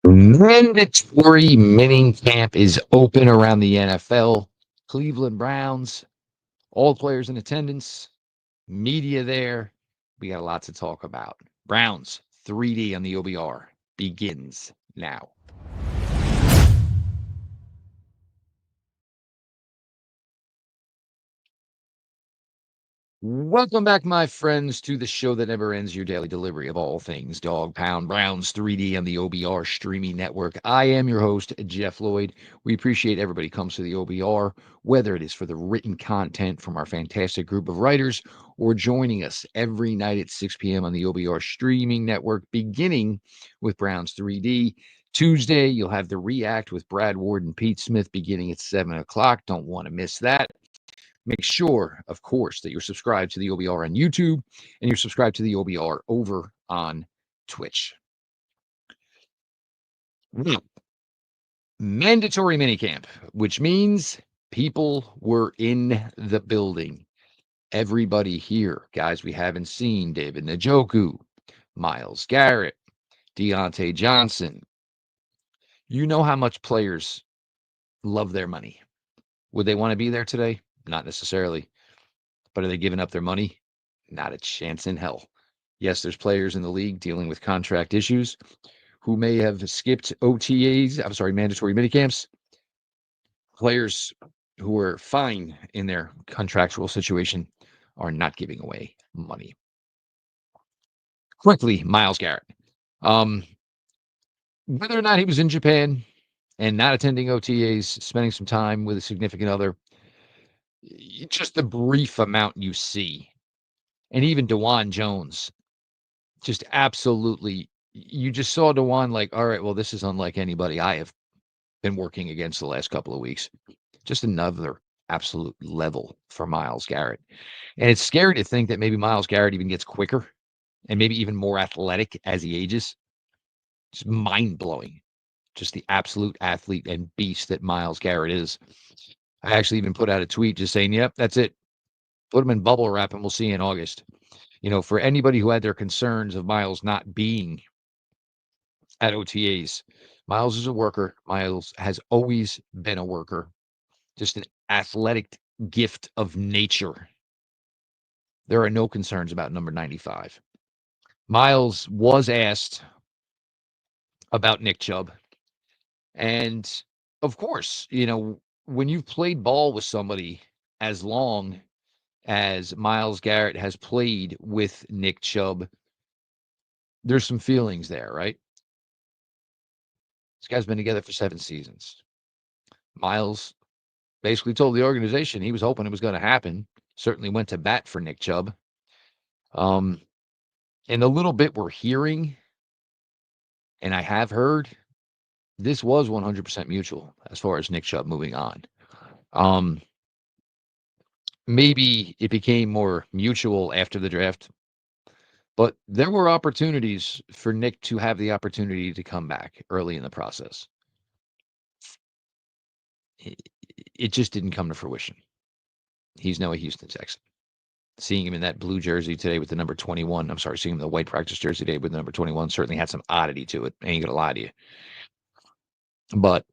Mandatory mini camp is open around the NFL. Cleveland Browns, all players in attendance, media there. We got a lot to talk about. Browns 3D on the OBR begins now. Welcome back, my friends, to the show that never ends, your daily delivery of all things Dog Pound Browns 3D on the OBR streaming network. I am your host, Jeff Lloyd. We appreciate everybody comes to the OBR, whether it is for the written content from our fantastic group of writers or joining us every night at 6 p.m. on the OBR streaming network, beginning with Browns 3D. Tuesday, you'll have the React with Brad Ward and Pete Smith beginning at 7 o'clock. Don't want to miss that. Make sure, of course, that you're subscribed to the OBR on YouTube and you're subscribed to the OBR over on Twitch. Now, mandatory minicamp, which means people were in the building. Everybody here, guys, we haven't seen David Njoku, Myles Garrett, Deontay Johnson. You know how much players love their money. Would they want to be there today? Not necessarily. But are they giving up their money? Not a chance in hell. Yes, there's players in the league dealing with contract issues who may have skipped OTAs, I'm sorry, mandatory minicamps. Players who are fine in their contractual situation are not giving away money. Quickly, Myles Garrett. Um, whether or not he was in Japan and not attending OTAs, spending some time with a significant other, just the brief amount you see. And even DeJuan Jones, just absolutely, you just saw DeJuan like, all right, well, this is unlike anybody I have been working against the last couple of weeks. Just another absolute level for Myles Garrett. And it's scary to think that maybe Myles Garrett even gets quicker and maybe even more athletic as he ages. It's mind blowing. Just the absolute athlete and beast that Myles Garrett is. I actually even put out a tweet just saying, yep, that's it. Put him in bubble wrap and we'll see you in August. You know, for anybody who had their concerns of Myles not being at OTAs, Myles is a worker. Myles has always been a worker, just an athletic gift of nature. There are no concerns about number 95. Myles was asked about Nick Chubb. And of course, you know, when you've played ball with somebody as long as Myles Garrett has played with Nick Chubb, there's some feelings there, right? This guy's been together for 7 seasons. Myles basically told the organization he was hoping it was going to happen. Certainly went to bat for Nick Chubb. Um, and the little bit we're hearing, and I have heard, this was 100% mutual as far as Nick Chubb moving on. Um, maybe it became more mutual after the draft, but there were opportunities for Nick to have the opportunity to come back early in the process. It just didn't come to fruition. He's now a Houston Texan. Seeing him in that blue jersey today with the number 21, I'm sorry, seeing him in the white practice jersey today with the number 21 certainly had some oddity to it. I ain't gonna lie to you. But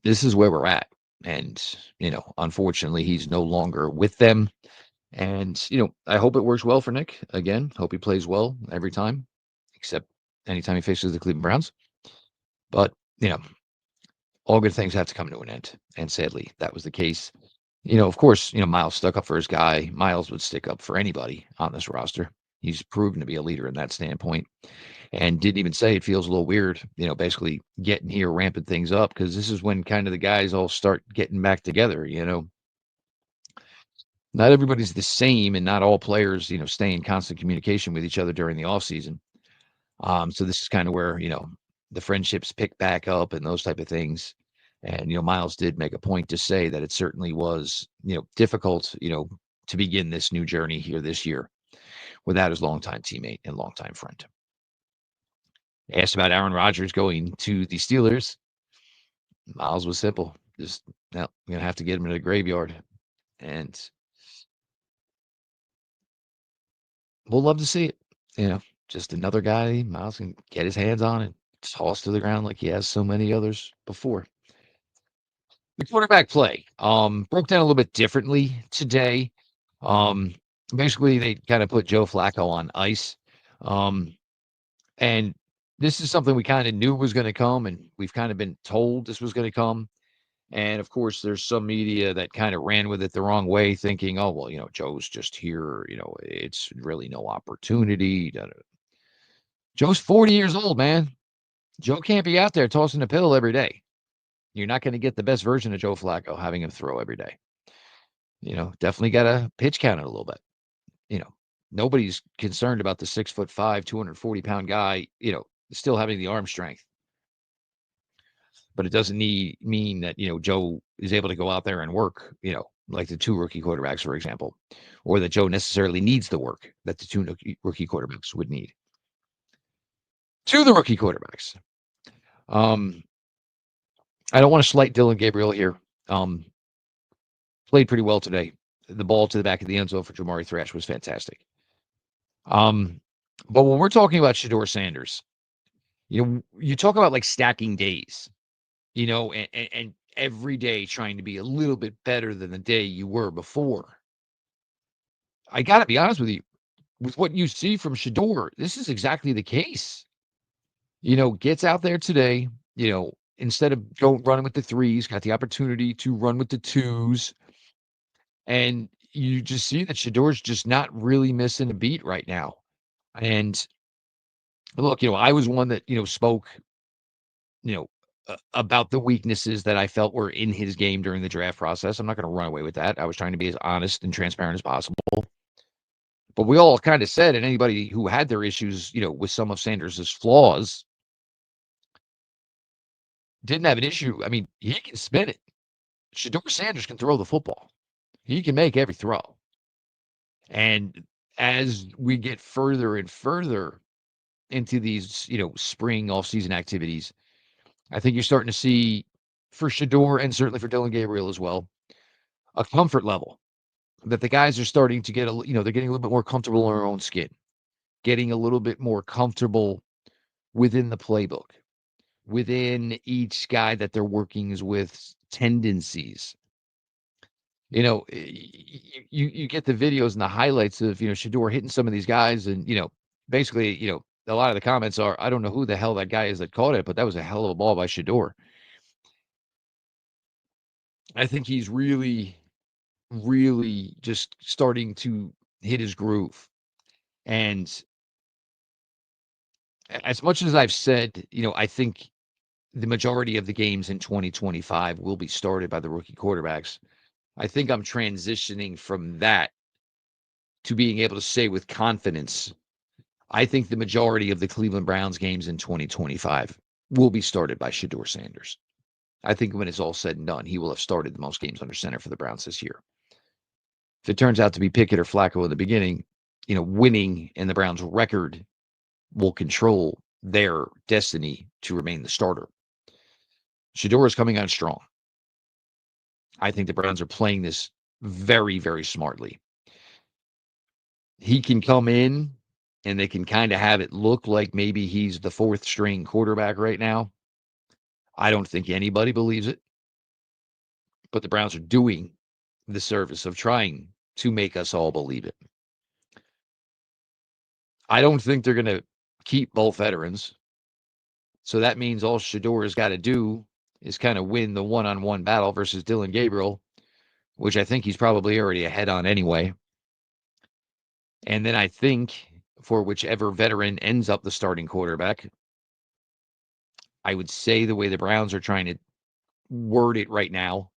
this is where we're at. And, you know, unfortunately, he's no longer with them. And, you know, I hope it works well for Nick. Again, hope he plays well every time, except anytime he faces the Cleveland Browns. But, you know, all good things have to come to an end. And sadly, that was the case. You know, of course, you know, Myles stuck up for his guy. Myles would stick up for anybody on this roster. He's proven to be a leader in that standpoint. And didn't even say it feels a little weird, you know, basically getting here, ramping things up, because this is when kind of the guys all start getting back together, you know. Not everybody's the same, and not all players, you know, stay in constant communication with each other during the offseason. So this is kind of where, you know, the friendships pick back up and those type of things. And, you know, Myles did make a point to say that it certainly was, you know, difficult, you know, to begin this new journey here this year without his longtime teammate and longtime friend. Asked about Aaron Rodgers going to the Steelers. Myles was simple. Just, no, we're going to have to get him in the graveyard. And we'll love to see it. You know, just another guy Myles can get his hands on and tossed to the ground like he has so many others before. The quarterback play broke down a little bit differently today. Um, Basically, they kind of put Joe Flacco on ice. Um, and this is something we kind of knew was going to come, and we've kind of been told this was going to come. And of course, there's some media that kind of ran with it the wrong way, thinking, oh, well, Joe's just here. It's really no opportunity. Da, da. Joe's 40 years old, man. Joe can't be out there tossing a pill every day. You're not going to get the best version of Joe Flacco having him throw every day. Definitely got to pitch count it a little bit. You know, Nobody's concerned about the 6'5", 240-pound guy, still having the arm strength. But it doesn't mean that, Joe is able to go out there and work, like the two rookie quarterbacks, for example, or that Joe necessarily needs the work that the two rookie quarterbacks would need. To the rookie quarterbacks. I don't want to slight Dylan Gabriel here. Played pretty well today. The ball to the back of the end zone for Jamari Thrash was fantastic. But when we're talking about Shedeur Sanders, you talk about like stacking days, and every day trying to be a little bit better than the day you were before. I got to be honest with you, with what you see from Shedeur, this is exactly the case. Gets out there today, instead of running with the threes, got the opportunity to run with the twos. And you just see that Shedeur's just not really missing a beat right now. And look, I was one that, spoke, about the weaknesses that I felt were in his game during the draft process. I'm not going to run away with that. I was trying to be as honest and transparent as possible. But we all kind of said, and anybody who had their issues, with some of Sanders's flaws didn't have an issue. I mean, he can spin it. Shedeur Sanders can throw the football. He can make every throw. And as we get further and further into these, spring off-season activities, I think you're starting to see, for Shedeur and certainly for Dylan Gabriel as well, a comfort level that the guys are starting to get, they're getting a little bit more comfortable in their own skin, getting a little bit more comfortable within the playbook, within each guy that they're working with tendencies. You get the videos and the highlights of, Shedeur hitting some of these guys. And, basically, a lot of the comments are, I don't know who the hell that guy is that caught it, but that was a hell of a ball by Shedeur. I think he's really, really just starting to hit his groove. And as much as I've said, I think the majority of the games in 2025 will be started by the rookie quarterbacks. I think I'm transitioning from that to being able to say with confidence, I think the majority of the Cleveland Browns games in 2025 will be started by Shedeur Sanders. I think when it's all said and done, he will have started the most games under center for the Browns this year. If it turns out to be Pickett or Flacco in the beginning, winning and the Browns' record will control their destiny to remain the starter. Shedeur is coming on strong. I think the Browns are playing this very, very smartly. He can come in and they can kind of have it look like maybe he's the fourth string quarterback right now. I don't think anybody believes it. But the Browns are doing the service of trying to make us all believe it. I don't think they're going to keep both veterans. So that means all Shedeur has got to do is kind of win the one-on-one battle versus Dylan Gabriel, which I think he's probably already ahead on anyway. And then I think for whichever veteran ends up the starting quarterback, I would say the way the Browns are trying to word it right now,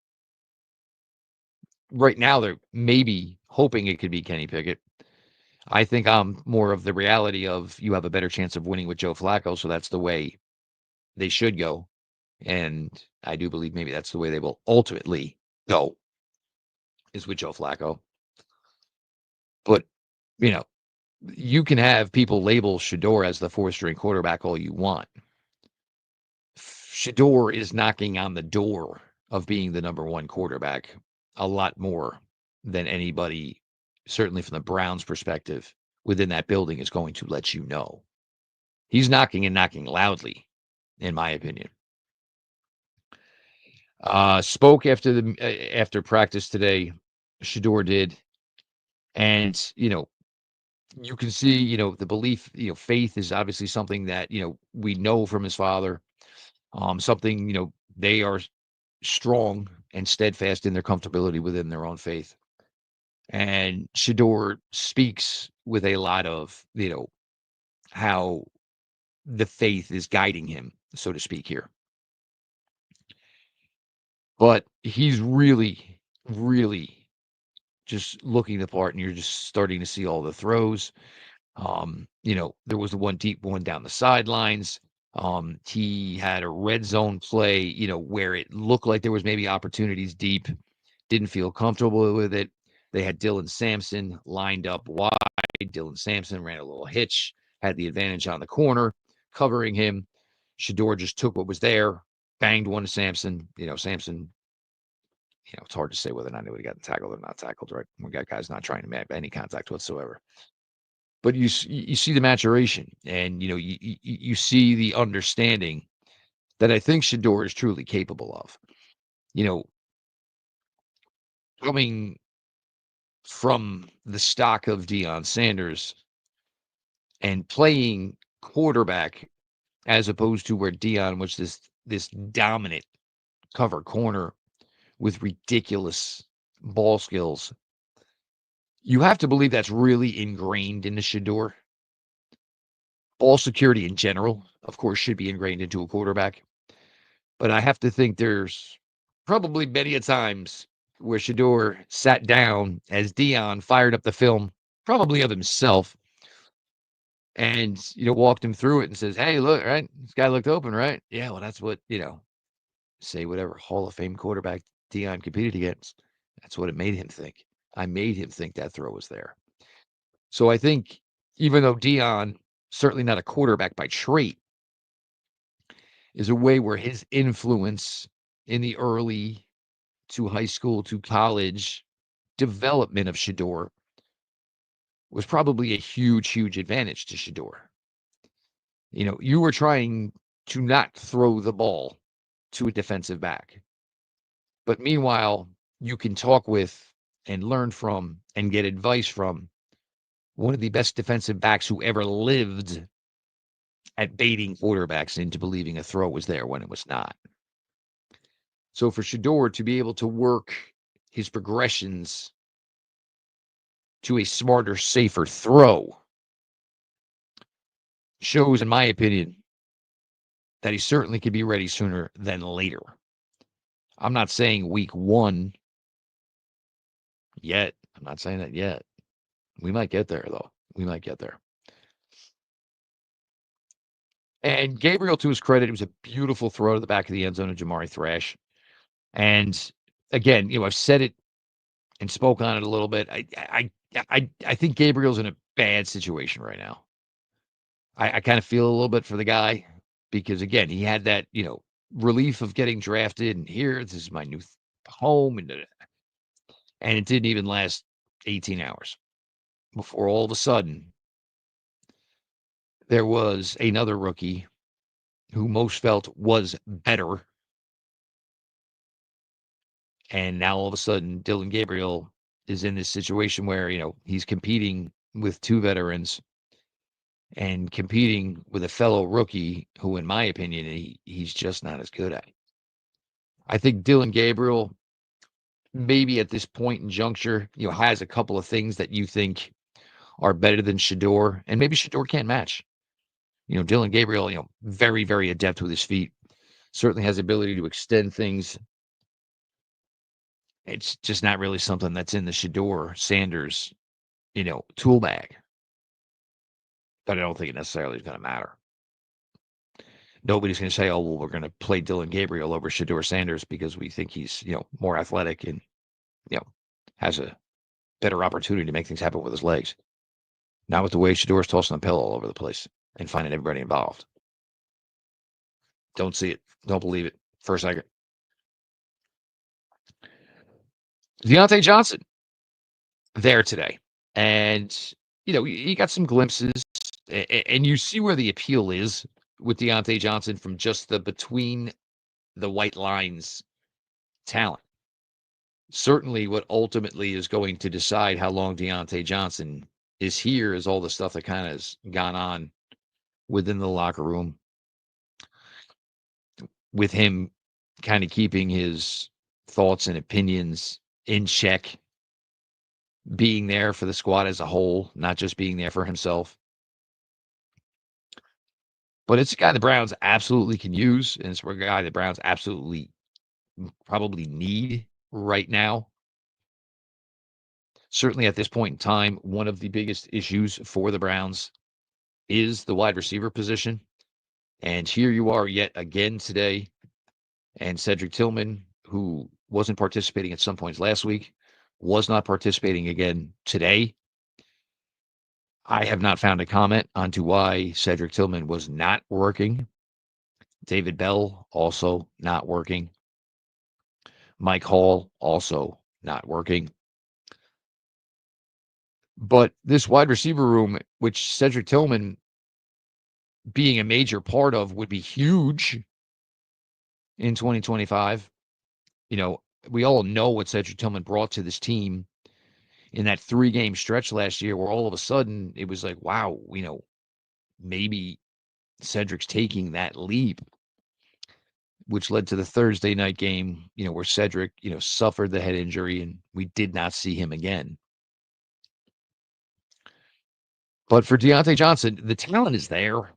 they're maybe hoping it could be Kenny Pickett. I think I'm more of the reality of you have a better chance of winning with Joe Flacco, so that's the way they should go. And I do believe maybe that's the way they will ultimately go, is with Joe Flacco. But, you can have people label Shedeur as the fourth-string quarterback all you want. Shedeur is knocking on the door of being the number one quarterback a lot more than anybody, certainly from the Browns' perspective, within that building is going to let you know. He's knocking and knocking loudly. in my opinion. Spoke after practice today. Shedeur did, and you can see, the belief, faith is obviously something that we know from his father. Something they are strong and steadfast in their comfortability within their own faith. And Shedeur speaks with a lot of how the faith is guiding him, so to speak here. But he's really, really just looking the part, and you're just starting to see all the throws. There was the one deep one down the sidelines. He had a red zone play, where it looked like there was maybe opportunities deep, didn't feel comfortable with it. They had Dylan Sampson lined up wide. Dylan Sampson ran a little hitch, had the advantage on the corner, covering him. Shedeur just took what was there, banged one to Sampson. Sampson, it's hard to say whether or not he would have gotten tackled or not tackled, right? We got guys not trying to make any contact whatsoever. But you see the maturation, and you see the understanding that I think Shedeur is truly capable of. Coming from the stock of Deion Sanders and playing quarterback as opposed to where Deion was this dominant cover corner with ridiculous ball skills. You have to believe that's really ingrained into Shedeur. Ball security in general, of course, should be ingrained into a quarterback. But I have to think there's probably many a times where Shedeur sat down as Deion fired up the film, probably of himself, and walked him through it and says, "Hey, look, right? This guy looked open, right? Yeah, well, that's what say whatever Hall of Fame quarterback Deion competed against. That's what it made him think. I made him think that throw was there." So I think even though Deion certainly not a quarterback by trait, is a way where his influence in the early to high school to college development of Shedeur was probably a huge, huge advantage to Shedeur. You were trying to not throw the ball to a defensive back. But meanwhile, you can talk with and learn from and get advice from one of the best defensive backs who ever lived at baiting quarterbacks into believing a throw was there when it was not. So for Shedeur to be able to work his progressions to a smarter, safer throw shows, in my opinion, that he certainly could be ready sooner than later. I'm not saying week 1 yet. I'm not saying that yet. We might get there, though. We might get there. And Gabriel, to his credit, it was a beautiful throw to the back of the end zone of Jamari Thrash. And again, I've said it and spoke on it a little bit. I think Gabriel's in a bad situation right now. I kind of feel a little bit for the guy because again, he had that, relief of getting drafted, and here, this is my new home, and it didn't even last 18 hours before all of a sudden there was another rookie who most felt was better. And now all of a sudden, Dylan Gabriel is in this situation where, he's competing with 2 veterans and competing with a fellow rookie who, in my opinion, he's just not as good at. I think Dylan Gabriel, maybe at this point in juncture, has a couple of things that you think are better than Shedeur, and maybe Shedeur can't match. Dylan Gabriel, very, very adept with his feet, certainly has the ability to extend things. It's just not really something that's in the Shedeur Sanders, tool bag. But I don't think it necessarily is going to matter. Nobody's going to say, "Oh, well, we're going to play Dylan Gabriel over Shedeur Sanders because we think he's, more athletic and, has a better opportunity to make things happen with his legs." Not with the way Shedeur's tossing the pill all over the place and finding everybody involved. Don't see it. Don't believe it for a second. Deontay Johnson there today. And, he got some glimpses, and you see where the appeal is with Deontay Johnson from just the between the white lines talent. Certainly what ultimately is going to decide how long Deontay Johnson is here is all the stuff that kind of has gone on within the locker room with him kind of keeping his thoughts and opinions in check, being there for the squad as a whole, not just being there for himself. But it's a guy the Browns absolutely can use, and it's a guy the Browns absolutely probably need right now. Certainly at this point in time, one of the biggest issues for the Browns is the wide receiver position. And here you are yet again today. And Cedric Tillman, who wasn't participating at some points last week, was not participating again today. I have not found a comment onto why Cedric Tillman was not working. David Bell also not working. Mike Hall also not working. But this wide receiver room, which Cedric Tillman being a major part of would be huge in 2025. You know, we all know what Cedric Tillman brought to this team in that 3-game stretch last year where all of a sudden it was like, wow, maybe Cedric's taking that leap, which led to the Thursday night game, where Cedric, suffered the head injury and we did not see him again. But for Deontay Johnson, the talent is there.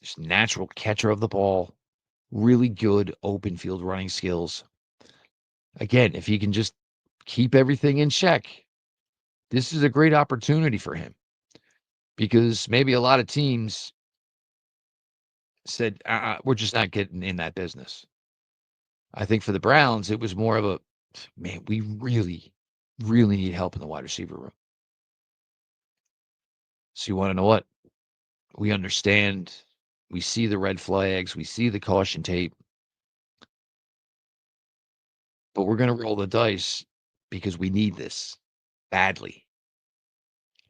Just natural catcher of the ball, really good open field running skills. Again, if he can just keep everything in check, this is a great opportunity for him because maybe a lot of teams said, we're just not getting in that business. I think for the Browns, it was more of a, man, we really, really need help in the wide receiver room. So you want to know what? We understand. We see the red flags. We see the caution tape. But we're going to roll the dice because we need this badly.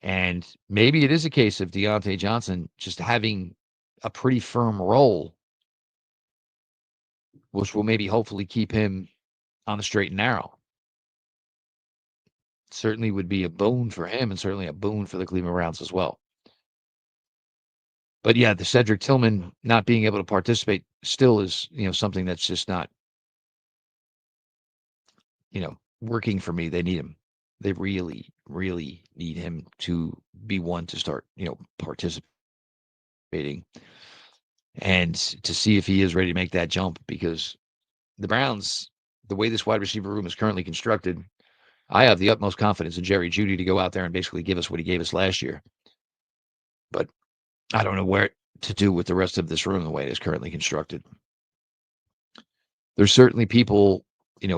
And maybe it is a case of Deontay Johnson just having a pretty firm role, which will maybe hopefully keep him on the straight and narrow. Certainly would be a boon for him and certainly a boon for the Cleveland Browns as well. But yeah, the Cedric Tillman not being able to participate still is, something that's just not, working for me. They need him. They really, really need him to be one to start, participating and to see if he is ready to make that jump because the Browns, the way this wide receiver room is currently constructed, I have the utmost confidence in Jerry Jeudy to go out there and basically give us what he gave us last year. But I don't know where to do with the rest of this room the way it is currently constructed. There's certainly people,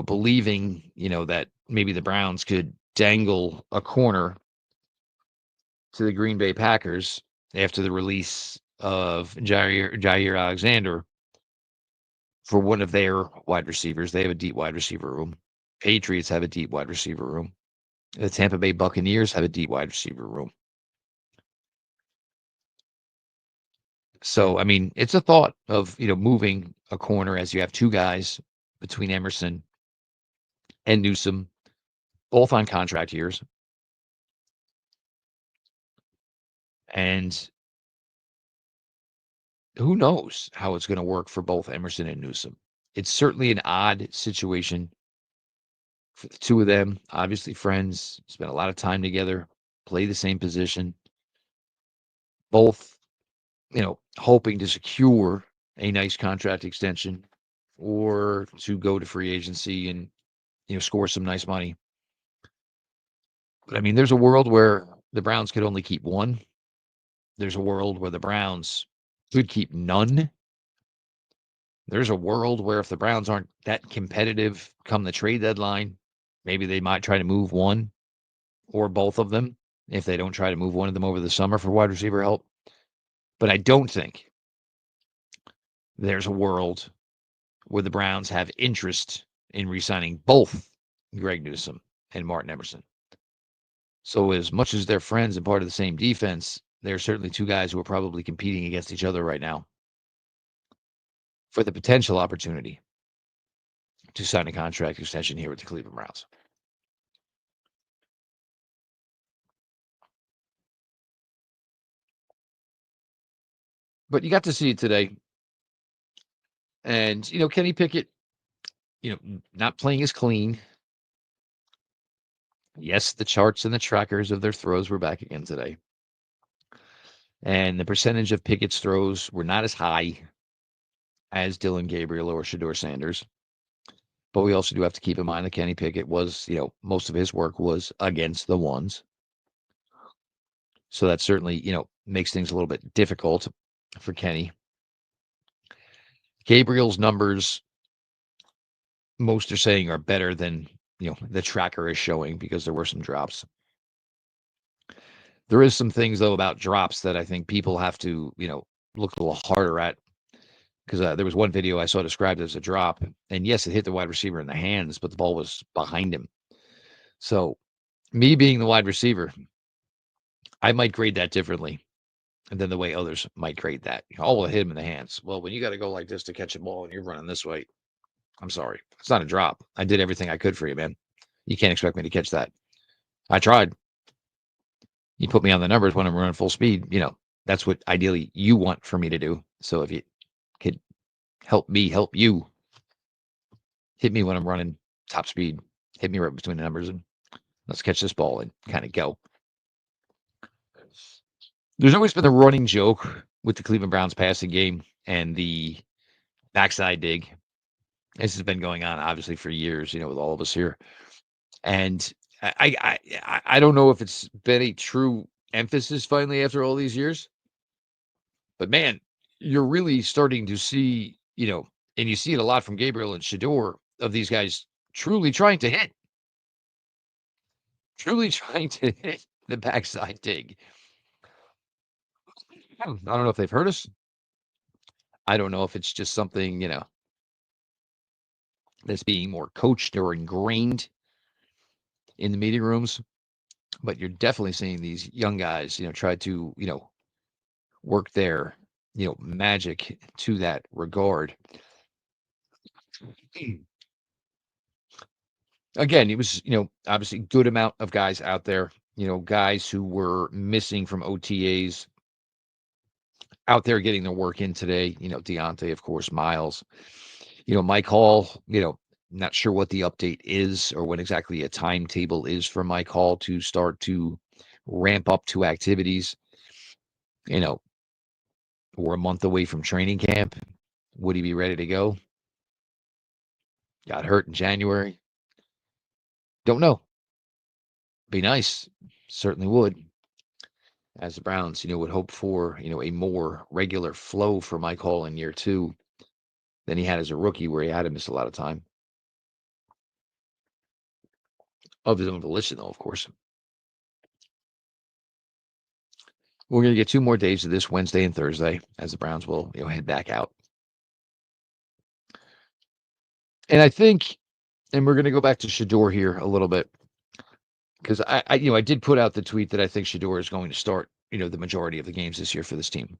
believing, that maybe the Browns could dangle a corner to the Green Bay Packers after the release of Jair Alexander for one of their wide receivers. They have a deep wide receiver room. Patriots have a deep wide receiver room. The Tampa Bay Buccaneers have a deep wide receiver room. So, I mean, it's a thought of, moving a corner as you have two guys between Emerson and Newsome, both on contract years. And who knows how it's going to work for both Emerson and Newsome. It's certainly an odd situation for the two of them. Obviously friends, spent a lot of time together, play the same position. Both, hoping to secure a nice contract extension or to go to free agency and, score some nice money. But I mean, there's a world where the Browns could only keep one. There's a world where the Browns could keep none. There's a world where if the Browns aren't that competitive come the trade deadline, maybe they might try to move one or both of them if they don't try to move one of them over the summer for wide receiver help. But I don't think there's a world where the Browns have interest in re-signing both Greg Newsome and Martin Emerson. So as much as they're friends and part of the same defense, they're certainly two guys who are probably competing against each other right now. for the potential opportunity to sign a contract extension here with the Cleveland Browns. But you got to see it today. And, Kenny Pickett, not playing as clean. Yes, the charts and the trackers of their throws were back again today. And the percentage of Pickett's throws were not as high as Dylan Gabriel or Shedeur Sanders. But we also do have to keep in mind that Kenny Pickett was, most of his work was against the ones. So that certainly, makes things a little bit difficult for Kenny. Gabriel's numbers, most are saying, are better than, the tracker is showing because there were some drops. There is some things, though, about drops that I think people have to, look a little harder at. Because there was one video I saw described as a drop. And yes, it hit the wide receiver in the hands, but the ball was behind him. So me being the wide receiver, I might grade that differently than the way others might grade that. Well, hit him in the hands. Well, when you got to go like this to catch a ball and you're running this way, I'm sorry. It's not a drop. I did everything I could for you, man. You can't expect me to catch that. I tried. You put me on the numbers when I'm running full speed. That's what ideally you want for me to do. So if you could help me help you, hit me when I'm running top speed. Hit me right between the numbers and let's catch this ball and kind of go. There's always been a running joke with the Cleveland Browns passing game and the backside dig. This has been going on obviously for years, with all of us here. And I don't know if it's been a true emphasis finally after all these years. But man, you're really starting to see, and you see it a lot from Gabriel and Shedeur, of these guys truly trying to hit. Truly trying to hit the backside dig. I don't know if they've heard us. I don't know if it's just something, that's being more coached or ingrained in the meeting rooms. But you're definitely seeing these young guys, try to, work their, magic to that regard. Again, it was, obviously good amount of guys out there, guys who were missing from OTAs out there getting their work in today. Deontay, of course, Myles, Mike Hall, not sure what the update is or what exactly a timetable is for Mike Hall to start to ramp up to activities. We're a month away from training camp. Would he be ready to go? Got hurt in January. Don't know. Be nice. Certainly would. As the Browns, would hope for, a more regular flow for Mike Hall in year 2 than he had as a rookie, where he had to miss a lot of time. Of his own volition, though, of course. We're going to get 2 more days of this, Wednesday and Thursday, as the Browns will, head back out. And I think, and we're going to go back to Shedeur here a little bit, because I did put out the tweet that I think Shedeur is going to start, the majority of the games this year for this team.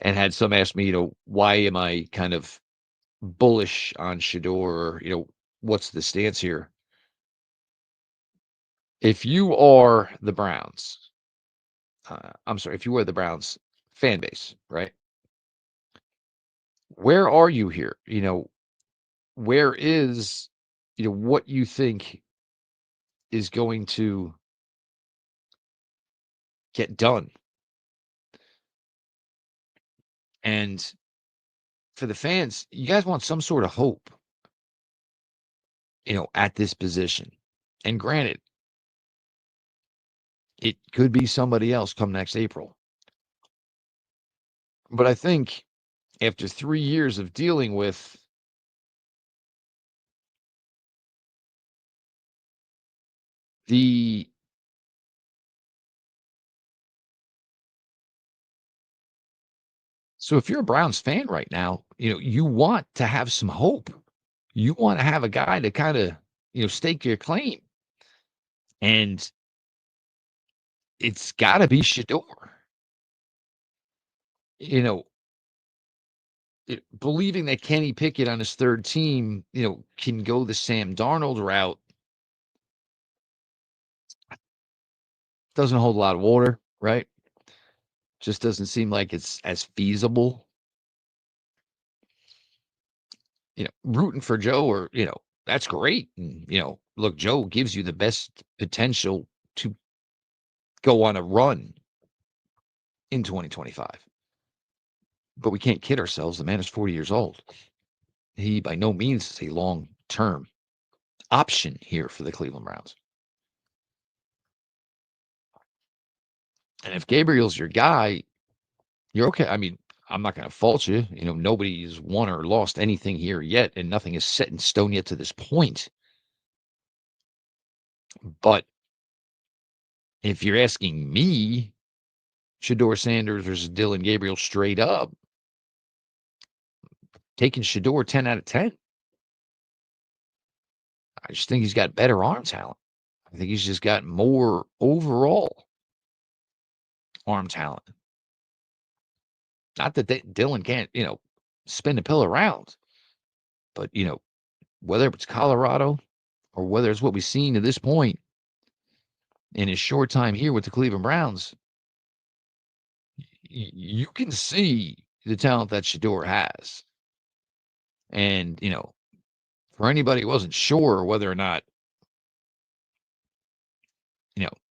And had some ask me, why am I kind of bullish on Shedeur? Or, what's the stance here? If you are the Browns, if you are the Browns fan base, right? Where are you here? Where is, what you think is going to get done? And for the fans, you guys want some sort of hope, at this position. And granted, it could be somebody else come next April. But I think after 3 years of dealing with the so if you're a Browns fan right now, you want to have some hope. You want to have a guy to kind of, stake your claim. And it's got to be Shedeur. You know, believing that Kenny Pickett on his third team, can go the Sam Darnold route doesn't hold a lot of water, right? Just doesn't seem like it's as feasible. Rooting for Joe, or that's great. And look, Joe gives you the best potential to go on a run in 2025. But we can't kid ourselves. The man is 40 years old. He by no means is a long-term option here for the Cleveland Browns. And if Gabriel's your guy, you're okay. I mean, I'm not going to fault you. Nobody's won or lost anything here yet, and nothing is set in stone yet to this point. But if you're asking me, Shedeur Sanders versus Dylan Gabriel straight up, taking Shedeur 10 out of 10. I just think he's got better arm talent. I think he's just got more overall arm talent. Not that Dylan can't, spin the pill around, but, whether it's Colorado or whether it's what we've seen to this point in his short time here with the Cleveland Browns, you can see the talent that Shedeur has. And, for anybody who wasn't sure whether or not,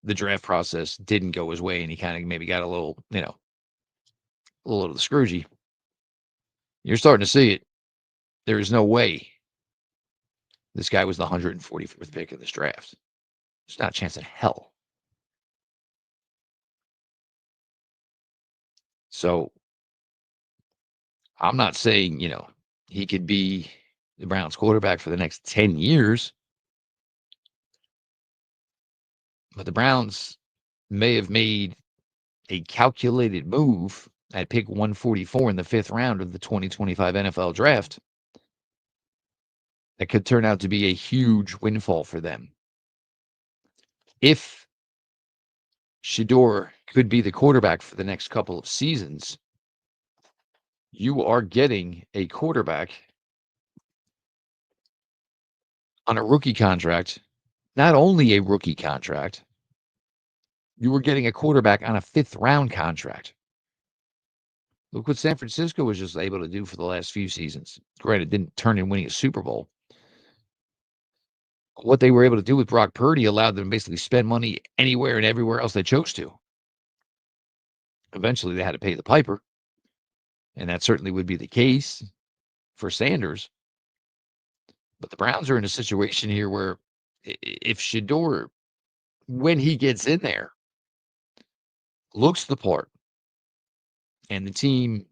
the draft process didn't go his way and he kind of maybe got a little of the Scroogey, you're starting to see it. There is no way this guy was the 144th pick of this draft. There's not a chance in hell. So I'm not saying, he could be the Browns quarterback for the next 10 years. But the Browns may have made a calculated move at pick 144 in the 5th round of the 2025 NFL draft that could turn out to be a huge windfall for them. If Shedeur could be the quarterback for the next couple of seasons, you are getting a quarterback on a rookie contract, not only a rookie contract, you were getting a quarterback on a 5th round contract. Look what San Francisco was just able to do for the last few seasons. Granted, didn't turn in winning a Super Bowl. What they were able to do with Brock Purdy allowed them to basically spend money anywhere and everywhere else they chose to. Eventually, they had to pay the piper, and that certainly would be the case for Sanders. But the Browns are in a situation here where if Shedeur, when he gets in there, looks the part, and the team,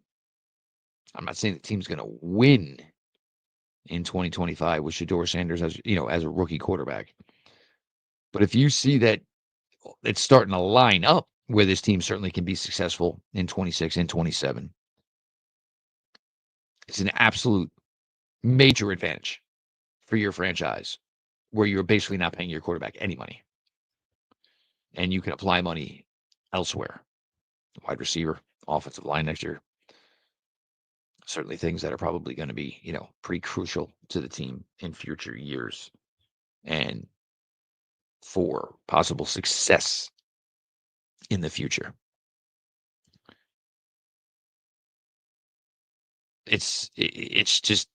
I'm not saying the team's going to win in 2025 with Shedeur Sanders as a rookie quarterback. But if you see that it's starting to line up where this team certainly can be successful in 26 and 27, it's an absolute major advantage for your franchise where you're basically not paying your quarterback any money. And you can apply money elsewhere. Wide receiver, offensive line next year. Certainly things that are probably going to be, pretty crucial to the team in future years and for possible success in the future. It's just,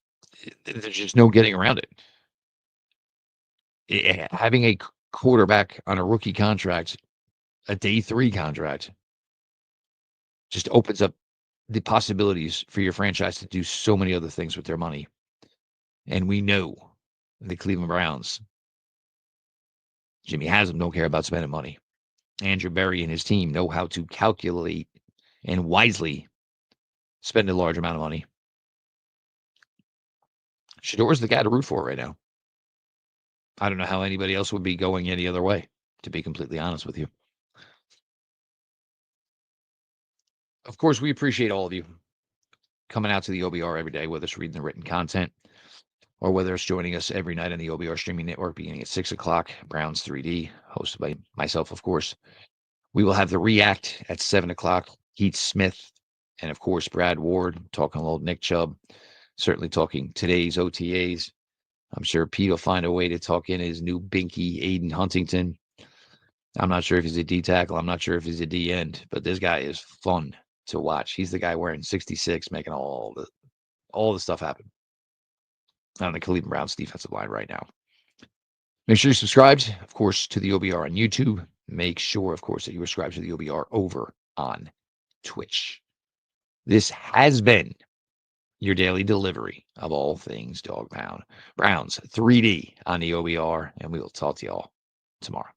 there's just no getting around it. Having a quarterback on a rookie contract, a day 3 contract, just opens up the possibilities for your franchise to do so many other things with their money. And we know the Cleveland Browns, Jimmy Haslam, don't care about spending money. Andrew Berry and his team know how to calculate and wisely spend a large amount of money. Shedeur's the guy to root for right now. I don't know how anybody else would be going any other way, to be completely honest with you. Of course, we appreciate all of you coming out to the OBR every day, whether it's reading the written content or whether it's joining us every night on the OBR streaming network beginning at 6 o'clock, Browns 3D, hosted by myself, of course. We will have the React at 7 o'clock, Heath Smith And of course, Brad Ward talking a little Nick Chubb, certainly talking today's OTAs. I'm sure Pete will find a way to talk in his new binky, Aiden Huntington. I'm not sure if he's a D tackle. I'm not sure if he's a D end, but this guy is fun to watch. He's the guy wearing 66, making all the stuff happen on the Cleveland Browns defensive line right now. Make sure you subscribed, of course, to the OBR on YouTube. Make sure, of course, that you subscribe to the OBR over on Twitch. This has been your daily delivery of all things Dog Pound. Browns 3D on the OBR, and we will talk to y'all tomorrow.